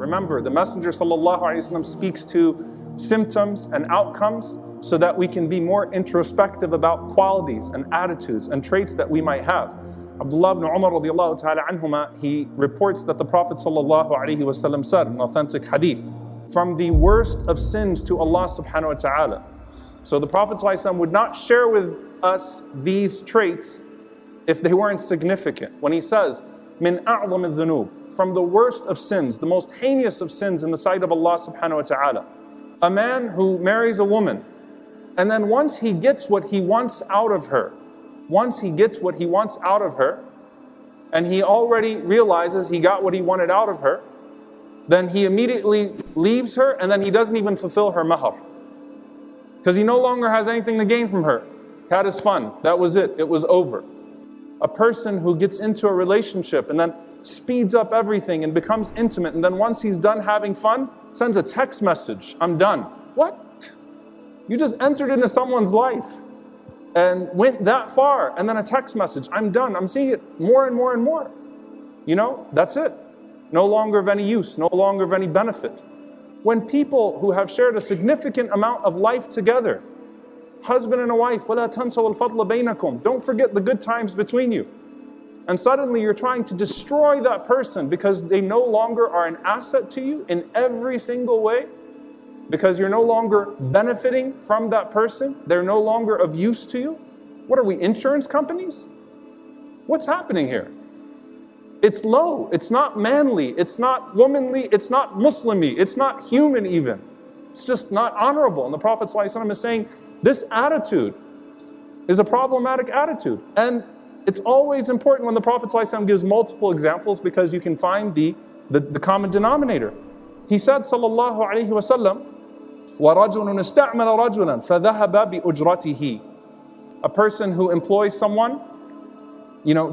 Remember, the Messenger ﷺ speaks to symptoms and outcomes so that we can be more introspective about qualities and attitudes and traits that we might have. Abdullah ibn Umar radiallahu ta'ala anhuma, he reports that the Prophet ﷺ said, an authentic hadith, from the worst of sins to Allah subhanahu wa ta'ala. So the Prophet ﷺ would not share with us these traits if they weren't significant. When he says, min a'zam al-dhunub, from the worst of sins, the most heinous of sins in the sight of Allah subhanahu wa ta'ala, a man who marries a woman, and then once he gets what he wants out of her, and he already realizes he got what he wanted out of her, then he immediately leaves her, and then he doesn't even fulfill her mahar. Because he no longer has anything to gain from her. Had his fun, that was it, it was over. A person who gets into a relationship and then speeds up everything and becomes intimate, and then once he's done having fun, sends a text message, I'm done. What? You just entered into someone's life and went that far, and then a text message, I'm done. I'm seeing it more and more and more. You know, that's it. No longer of any use, no longer of any benefit. When people who have shared a significant amount of life together, husband and a wife, وَلَا تَنْسَوْا الْفَضْلَ بَيْنَكُمْ, don't forget the good times between you. And suddenly you're trying to destroy that person because they no longer are an asset to you in every single way, because you're no longer benefiting from that person, they're no longer of use to you. What are we, insurance companies? What's happening here? It's low, it's not manly, it's not womanly, it's not Muslimy, it's not human even. It's just not honorable. And the Prophet ﷺ is saying this attitude is a problematic attitude. And it's always important when the Prophet ﷺ gives multiple examples, because you can find the common denominator. He said, sallallahu alayhi wa sallam, وَرَجُلٌ اسْتَعْمَلَ رَجُلًا فَذَهَبَ بِأُجْرَتِهِ. A person who employs someone,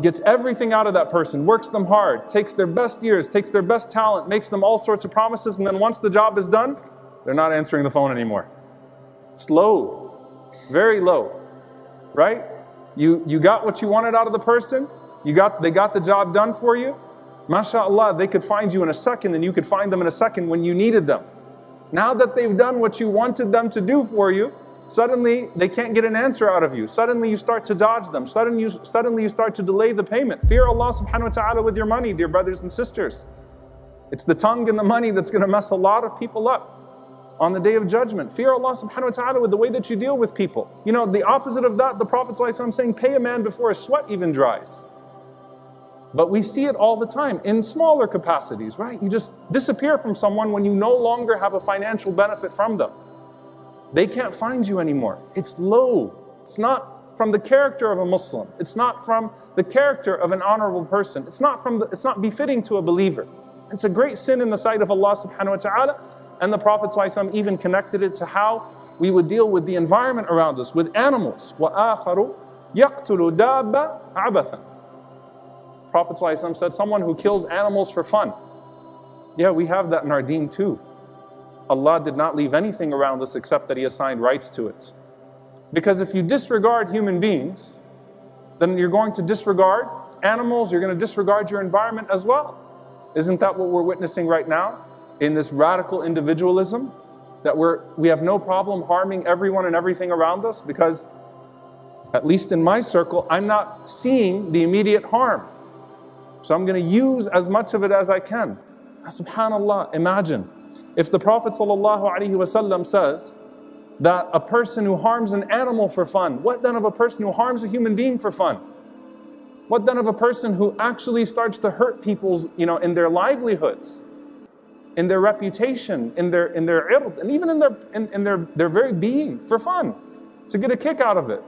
gets everything out of that person, works them hard, takes their best years, takes their best talent, makes them all sorts of promises, and then once the job is done, they're not answering the phone anymore. It's low, very low, right? You got what you wanted out of the person, they got the job done for you. MashaAllah, they could find you in a second, and you could find them in a second when you needed them. Now that they've done what you wanted them to do for you, suddenly they can't get an answer out of you. Suddenly you start to dodge them. Suddenly you start to delay the payment. Fear Allah subhanahu wa ta'ala with your money, dear brothers and sisters. It's the tongue and the money that's going to mess a lot of people up on the Day of Judgment. Fear Allah subhanahu wa ta'ala with the way that you deal with people. The opposite of that, the Prophet ﷺ saying, pay a man before his sweat even dries. But we see it all the time in smaller capacities, right? You just disappear from someone when you no longer have a financial benefit from them. They can't find you anymore. It's low. It's not from the character of a Muslim. It's not from the character of an honorable person. It's not befitting to a believer. It's a great sin in the sight of Allah subhanahu wa ta'ala. And the Prophet ﷺ even connected it to how we would deal with the environment around us, with animals. وَآخَرُ يَقْتُلُ دَابَّ عَبَثًا. Prophet ﷺ said, someone who kills animals for fun. Yeah, we have that in our deen too. Allah did not leave anything around us except that He assigned rights to it. Because if you disregard human beings, then you're going to disregard animals, you're going to disregard your environment as well. Isn't that what we're witnessing right now in this radical individualism? That we have no problem harming everyone and everything around us, because at least in my circle, I'm not seeing the immediate harm. So I'm going to use as much of it as I can. SubhanAllah, imagine if the Prophet ﷺ says that a person who harms an animal for fun, what then of a person who harms a human being for fun? What then of a person who actually starts to hurt people's, in their livelihoods, in their reputation, in their ird, and even in their very being for fun, to get a kick out of it?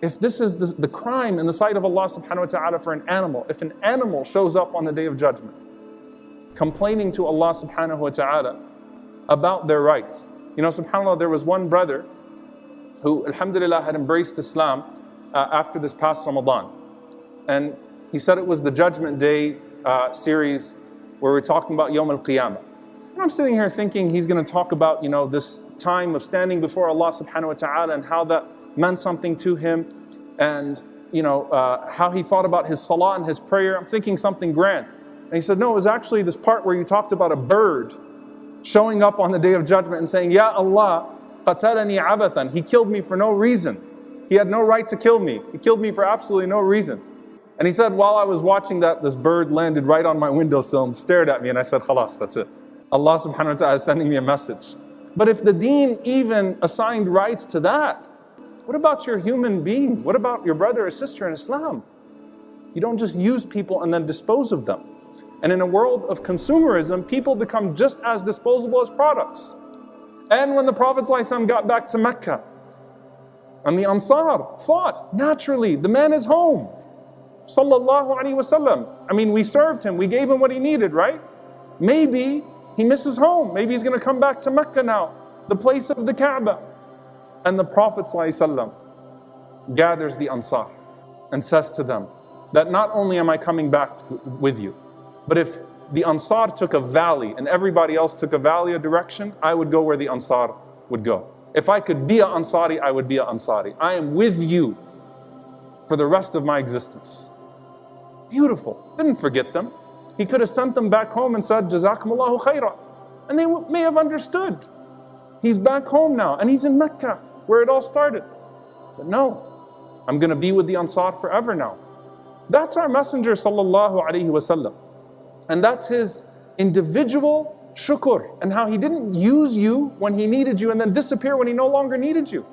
If this is the crime in the sight of Allah subhanahu wa ta'ala for an animal, if an animal shows up on the Day of Judgment, complaining to Allah subhanahu wa ta'ala about their rights. SubhanAllah, there was one brother who, alhamdulillah, had embraced Islam after this past Ramadan. And he said it was the Judgment Day series where we're talking about Yawm al-Qiyamah. And I'm sitting here thinking he's going to talk about, this time of standing before Allah subhanahu wa ta'ala and how that meant something to him, and how he thought about his salah and his prayer. I'm thinking something grand. And he said, no, it was actually this part where you talked about a bird showing up on the Day of Judgment and saying, Ya Allah, qatalani abathan. He killed me for no reason. He had no right to kill me. He killed me for absolutely no reason. And he said, while I was watching that, this bird landed right on my windowsill and stared at me. And I said, khalas, that's it. Allah subhanahu wa ta'ala is sending me a message. But if the deen even assigned rights to that, what about your human being? What about your brother or sister in Islam? You don't just use people and then dispose of them. And in a world of consumerism, people become just as disposable as products. And when the Prophet ﷺ got back to Mecca, and the Ansar fought, naturally, the man is home. Sallallahu Alaihi Wasallam. I mean, we served him, we gave him what he needed, right? Maybe he misses home. Maybe he's going to come back to Mecca now, the place of the Kaaba. And the Prophet ﷺ gathers the Ansar and says to them that not only am I coming back with you, but if the Ansar took a valley and everybody else took a valley, a direction, I would go where the Ansar would go. If I could be an Ansari, I would be an Ansari. I am with you for the rest of my existence. Beautiful. Didn't forget them. He could have sent them back home and said, Jazakumullahu khaira. And they may have understood. He's back home now and he's in Mecca where it all started. But no, I'm going to be with the Ansar forever now. That's our Messenger sallallahu alaihi wasallam. And that's his individual shukr, and how he didn't use you when he needed you and then disappear when he no longer needed you.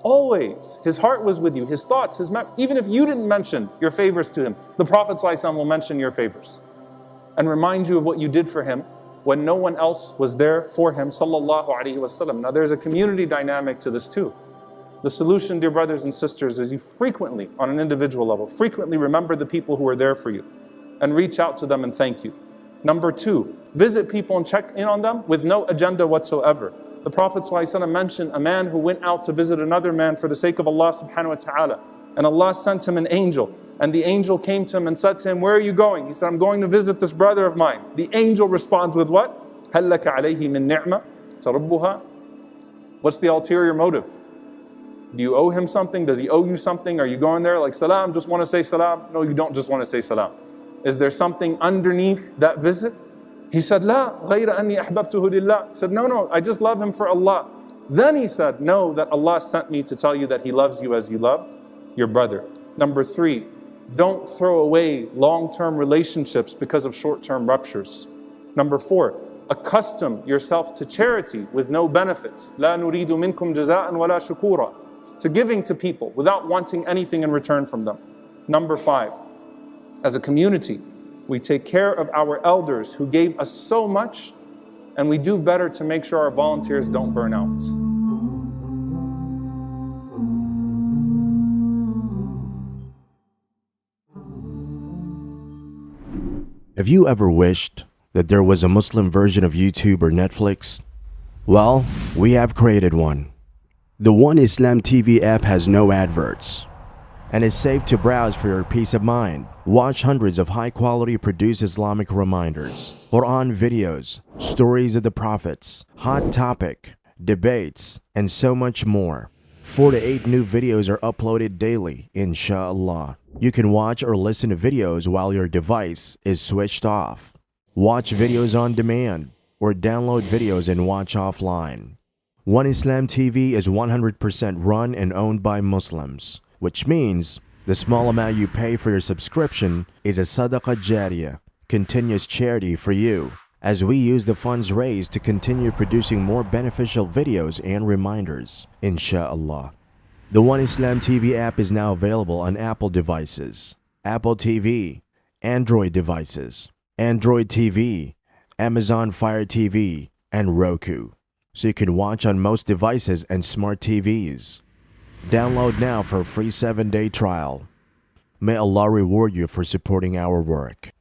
Always, his heart was with you, his thoughts, even if you didn't mention your favors to him, the Prophet ﷺ will mention your favors and remind you of what you did for him when no one else was there for him, sallallahu alaihi wasallam. Now there's a community dynamic to this too. The solution, dear brothers and sisters, is you frequently, on an individual level, frequently remember the people who are there for you and reach out to them and thank you. Number two, visit people and check in on them with no agenda whatsoever. The Prophet ﷺ mentioned a man who went out to visit another man for the sake of Allah subhanahu wa ta'ala. And Allah sent him an angel. And the angel came to him and said to him, where are you going? He said, I'm going to visit this brother of mine. The angel responds with what? هَلْ لَكَ عَلَيْهِ مِن نِعْمَةٍ تَرُبُّهَا. What's the ulterior motive? Do you owe him something? Does he owe you something? Are you going there like, salam, just want to say salam? No, you don't just want to say salam. Is there something underneath that visit? He said, La, غَيْرَ أَنِّي أَحْبَبْتُهُ لِلَّهِ. He said, no, I just love him for Allah. Then he said, know that Allah sent me to tell you that He loves you as you loved your brother. Number three, don't throw away long-term relationships because of short-term ruptures. Number four, accustom yourself to charity with no benefits. لَا نُرِيدُ مِنْكُمْ جَزَاءً وَلَا شُكُورًا. To giving to people without wanting anything in return from them. Number five, as a community, we take care of our elders who gave us so much, and we do better to make sure our volunteers don't burn out. Have you ever wished that there was a Muslim version of YouTube or Netflix? Well, we have created one. The One Islam TV app has no adverts and is safe to browse for your peace of mind. Watch hundreds of high-quality produced Islamic reminders, Quran videos, stories of the prophets, hot topic, debates, and so much more. 4 to 8 new videos are uploaded daily, inshallah. You can watch or listen to videos while your device is switched off. Watch videos on demand or download videos and watch offline. One Islam TV is 100% run and owned by Muslims, which means the small amount you pay for your subscription is a sadaqah jariyah, continuous charity for you, as we use the funds raised to continue producing more beneficial videos and reminders, inshallah. The One Islam TV app is now available on Apple devices, Apple TV, Android devices, Android TV, Amazon Fire TV, and Roku, so you can watch on most devices and smart TVs. Download now for a free 7-day trial. May Allah reward you for supporting our work.